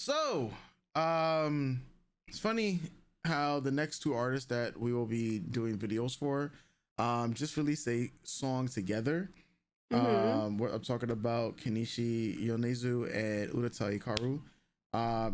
So, it's funny how the next two artists that we will be doing videos for, just released a song together. Mm-hmm. I'm talking about Kenichi Yonezu and Utada Hikaru.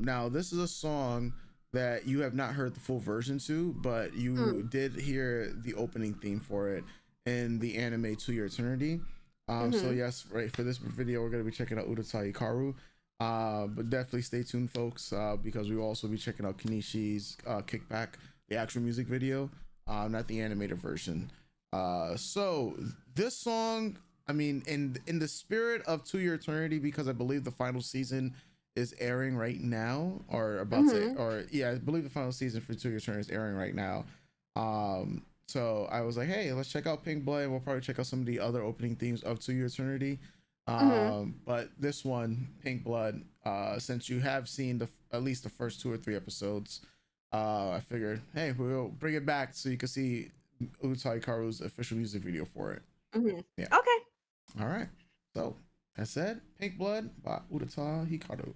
Now this is a song that you have not heard the full version to, but you did hear the opening theme for it in the anime To Your Eternity. So Mm-hmm. yes, right, for this video we're gonna be checking out Utada Hikaru. But definitely stay tuned, folks, because we will also be checking out Kenishi's Kickback, the actual music video, not the animated version. So this song, I mean, in the spirit of To Your Eternity, because I believe the final season is airing right now, or about to, Mm-hmm. or yeah, I believe the final season for To Your Eternity is airing right now. So I was like, hey, let's check out Pink Blood, and we'll probably check out some of the other opening themes of To Your Eternity. Mm-hmm. But this one, Pink Blood, since you have seen at least the first two or three episodes, I figured, hey, we'll bring it back so you can see Utada Hikaru's official music video for it. Mm-hmm. Yeah. Okay. All right. So, that said, Pink Blood by Utada Hikaru.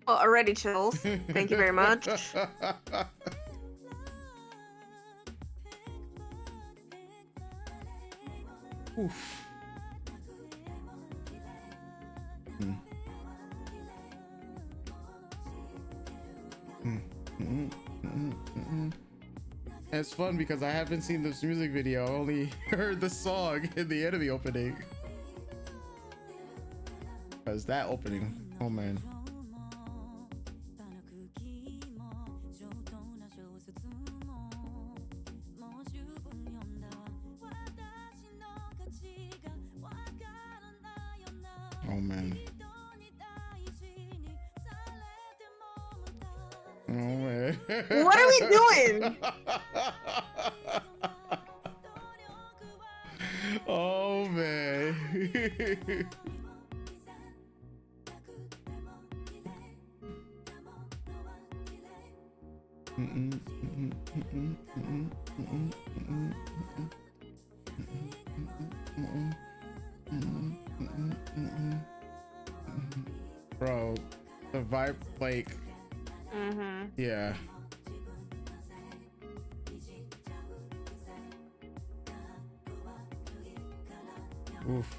Well, already chills. Thank you very much. Oof. Mm. It's fun because I haven't seen this music video. I only heard the song in the enemy opening. Because that opening, oh man. Oh man. Oh man. What are we doing? Oh man. Bro, the vibe, like, Mm-hmm. yeah. Oof.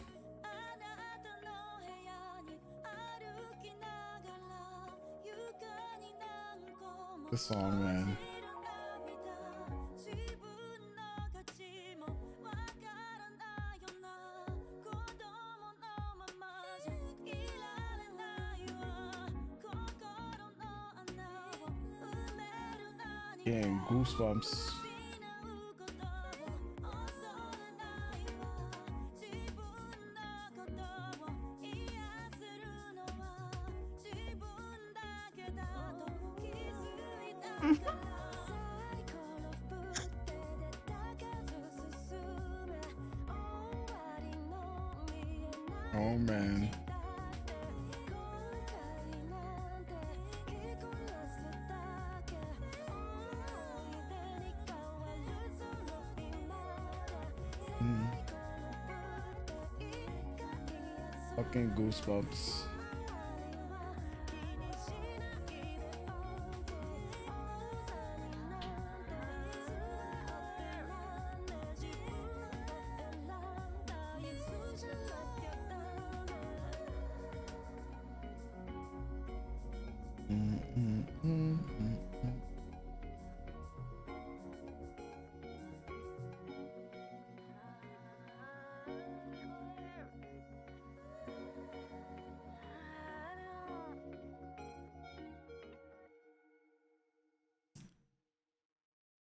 The song, man. Getting goosebumps. Oh man. Fucking goosebumps.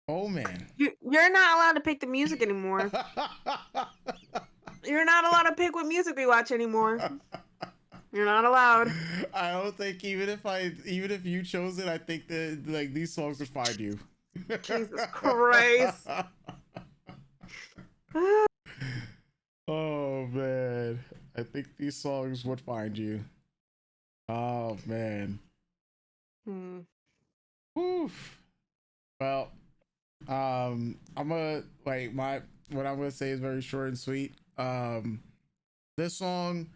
Oh man. You're not allowed to pick the music anymore. You're not allowed to pick what music we watch anymore. You're not allowed. I don't think even if you chose it, I think that like these songs would find you. Jesus Christ. Oh man. I think these songs would find you. Oh man. Hmm. Oof. Well, I'm gonna like my what I'm gonna say is very short and sweet. This song,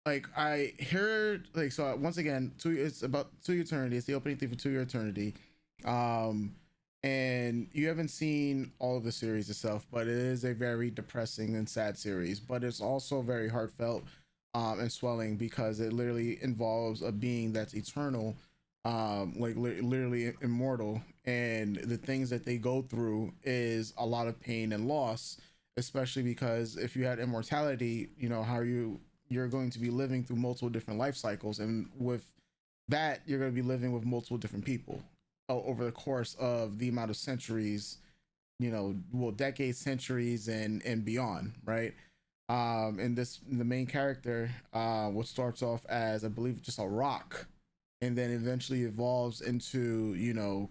like I heard, like so once again, it's about To Eternity. It's the opening theme for To Your Eternity. Um, and you haven't seen all of the series itself, but it is a very depressing and sad series. But it's also very heartfelt, and swelling because it literally involves a being that's eternal, like literally immortal, and the things that they go through is a lot of pain and loss, especially because if you had immortality, you know how you're going to be living through multiple different life cycles, and with that you're going to be living with multiple different people over the course of the amount of centuries, you know, well, decades, centuries, and beyond, right? And the main character, what starts off as, I believe, just a rock, and then eventually evolves into, you know,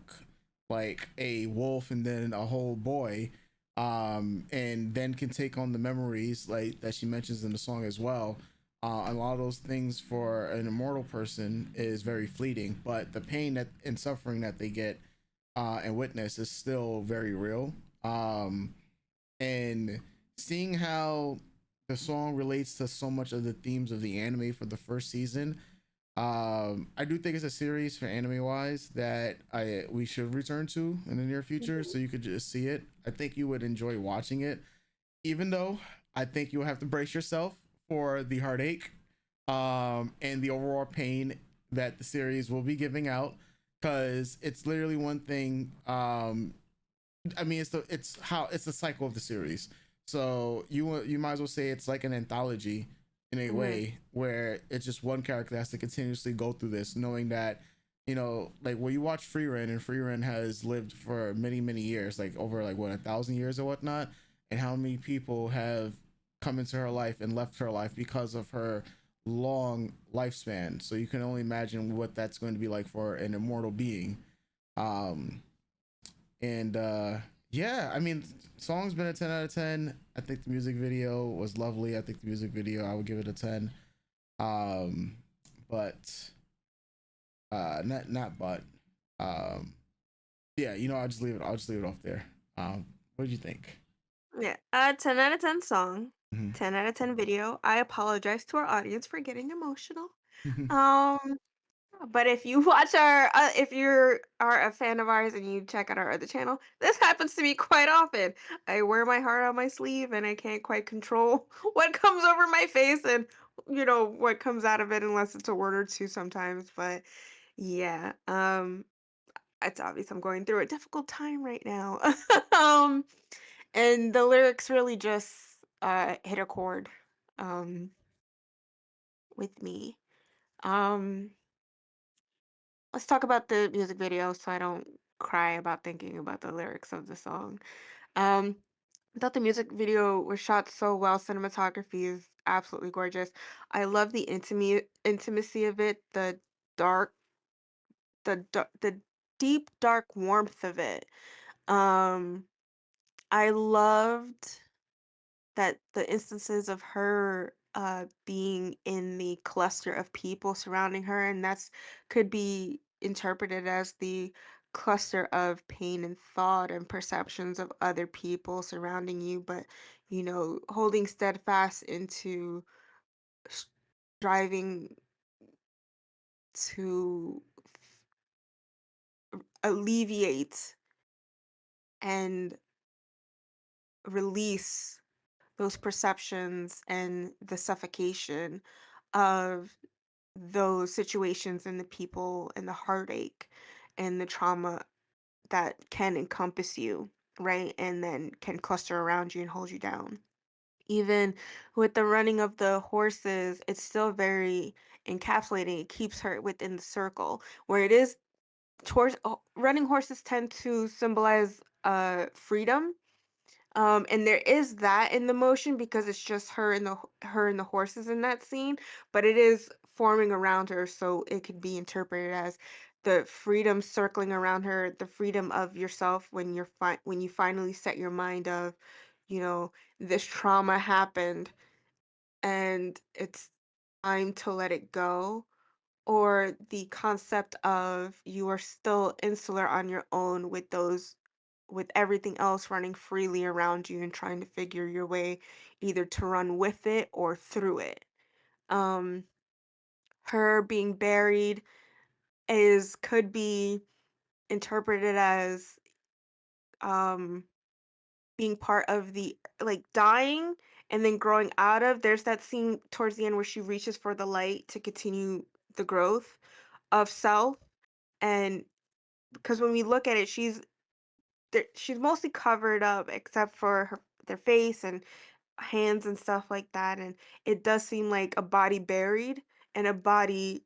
like a wolf, and then a whole boy, and then can take on the memories like that she mentions in the song as well. A lot of those things for an immortal person is very fleeting, but the pain that and suffering that they get, and witness is still very real. And seeing how the song relates to so much of the themes of the anime for the first season, I do think it's a series for anime wise that I we should return to in the near future, Mhm. so you could just see it. I think you would enjoy watching it, even though I think you'll have to brace yourself for the heartache, and the overall pain that the series will be giving out, because it's literally one thing. I mean, it's the cycle of the series. So you might as well say it's like an anthology in a Mhm. way, where it's just one character that has to continuously go through this, knowing that, you know, like when you watch Freerun, and Freerun has lived for many years, like over like what, 1,000 years or whatnot, and how many people have come into her life and left her life because of her long lifespan. So you can only imagine what that's going to be like for an immortal being. Um, and yeah, I mean, song's been a 10 out of 10. I think the music video was lovely. I think the music video, I would give it a 10. Um, but not but yeah, you know, I'll just leave it off there. What did you think? Yeah. 10 out of 10 song. Mm-hmm. 10 out of 10 video. I apologize to our audience for getting emotional. Um, but if you watch if you are a fan of ours and you check out our other channel, this happens to me quite often. I wear my heart on my sleeve and I can't quite control what comes over my face and, what comes out of it unless it's a word or two sometimes. But yeah, it's obvious I'm going through a difficult time right now. um, and the lyrics really just hit a chord um with me. Um, let's talk about the music video so I don't cry about thinking about the lyrics of the song. Um, I thought the music video was shot so well. Cinematography is absolutely gorgeous. I love the intimacy of it, dark, the deep dark warmth of it. Um, I loved that the instances of her being in the cluster of people surrounding her, and that's could be interpreted as the cluster of pain and thought and perceptions of other people surrounding you, but holding steadfast into striving to alleviate and release those perceptions and the suffocation of those situations and the people and the heartache and the trauma that can encompass you, right? And then can cluster around you and hold you down. Even with the running of the horses, it's still very encapsulating. It keeps her within the circle where it is towards running horses tend to symbolize freedom, and there is that in the motion because it's just her and the horses in that scene, but it is forming around her, so it could be interpreted as the freedom circling around her, the freedom of yourself when when you finally set your mind of, you know, this trauma happened and it's time to let it go, or the concept of you are still insular on your own with those with everything else running freely around you and trying to figure your way either to run with it or through it. Um, Her being buried is could be interpreted as um being part of the like dying and then growing out of. There's that scene towards the end where she reaches for the light to continue the growth of self. And because when we look at it, she's mostly covered up except for their face and hands and stuff like that. And it does seem like a body buried and a body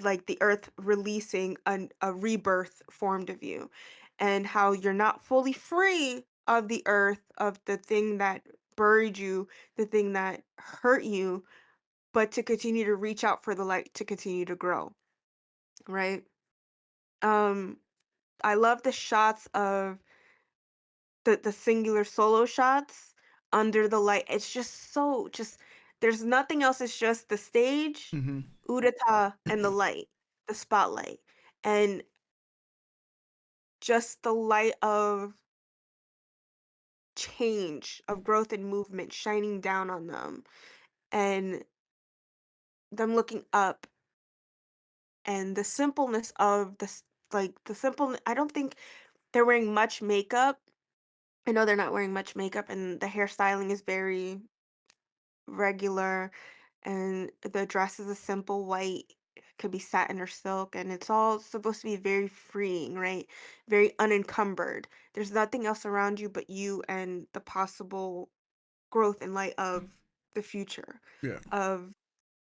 like the earth releasing a rebirth formed of you, and how you're not fully free of the earth, of the thing that buried you, the thing that hurt you, but to continue to reach out for the light to continue to grow, right? um I love the shots of the singular solo shots under the light. It's just so just there's nothing else. It's just the stage, Mm-hmm. Udata, and the light, the spotlight. And just the light of change, of growth and movement shining down on them, and them looking up, and the simpleness of this, like the simple. I don't think they're wearing much makeup. I know they're not wearing much makeup, and the hairstyling is very regular, and the dress is a simple white, could be satin or silk, and it's all supposed to be very freeing, right? Very unencumbered. There's nothing else around you but you and the possible growth and light of the future, Yeah. of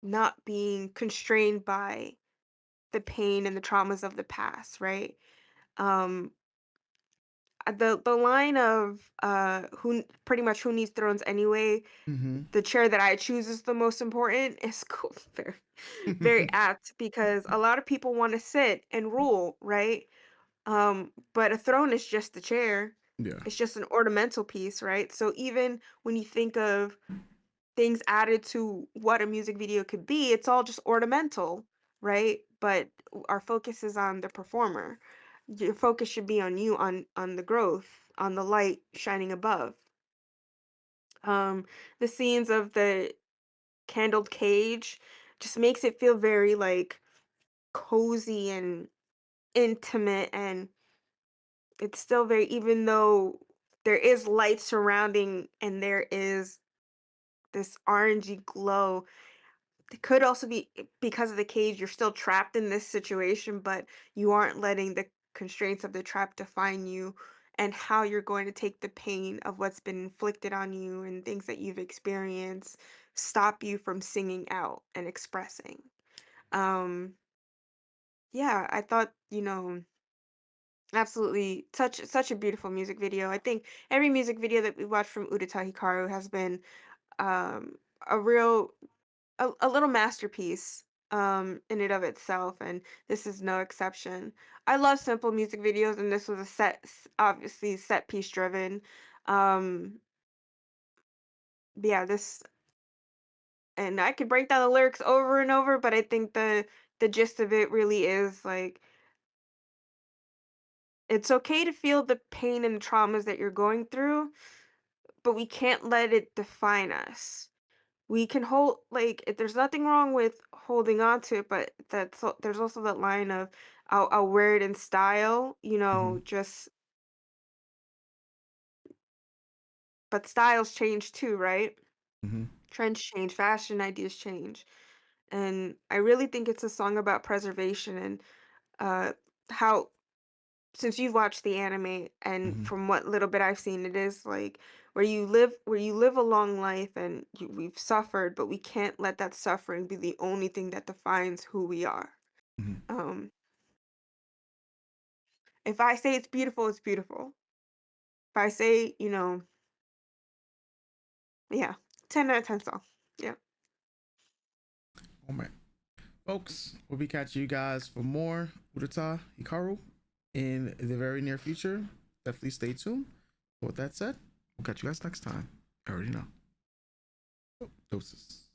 not being constrained by the pain and the traumas of the past, right? Um the line of pretty much who needs thrones anyway, Mm-hmm. the chair that I choose is the most important is cool. Very, very apt because a lot of people want to sit and rule, right? But a throne is just a chair. Yeah. It's just an ornamental piece, right? So even when you think of things added to what a music video could be, it's all just ornamental, right? But our focus is on the performer. Your focus should be on you, on the growth, on the light shining above. Um, the scenes of the candled cage just makes it feel very like cozy and intimate, and it's still very, even though there is light surrounding and there is this orangey glow. It could also be because of the cage, you're still trapped in this situation, but you aren't letting the constraints of the trap define you and how you're going to take the pain of what's been inflicted on you and things that you've experienced stop you from singing out and expressing. Um, yeah, I thought, absolutely such a beautiful music video. I think every music video that we watched from Utada Hikaru has been um a real a little masterpiece in and of itself, and this is no exception. I love simple music videos, and this was obviously set piece driven. um yeah, this, and I could break down the lyrics over and over, but I think the gist of it really is like it's okay to feel the pain and traumas that you're going through, but we can't let it define us. We can hold, like, there's nothing wrong with holding on to it, but there's also that line of I'll wear it in style, Mm-hmm. just but styles change too, right? Mm-hmm. Trends change, fashion ideas change. And I really think it's a song about preservation and uh how, since you've watched the anime and Mm-hmm. from what little bit I've seen, it is like where you live a long life and we've suffered, but we can't let that suffering be the only thing that defines who we are. Mm-hmm. Um, if I say it's beautiful, it's beautiful. If I say, yeah, 10 out of 10 song. Yeah. Oh man. Folks, we'll be catching you guys for more Urata Hikaru in the very near future. Definitely stay tuned. With that said, we'll catch you guys next time. I already know. Doses.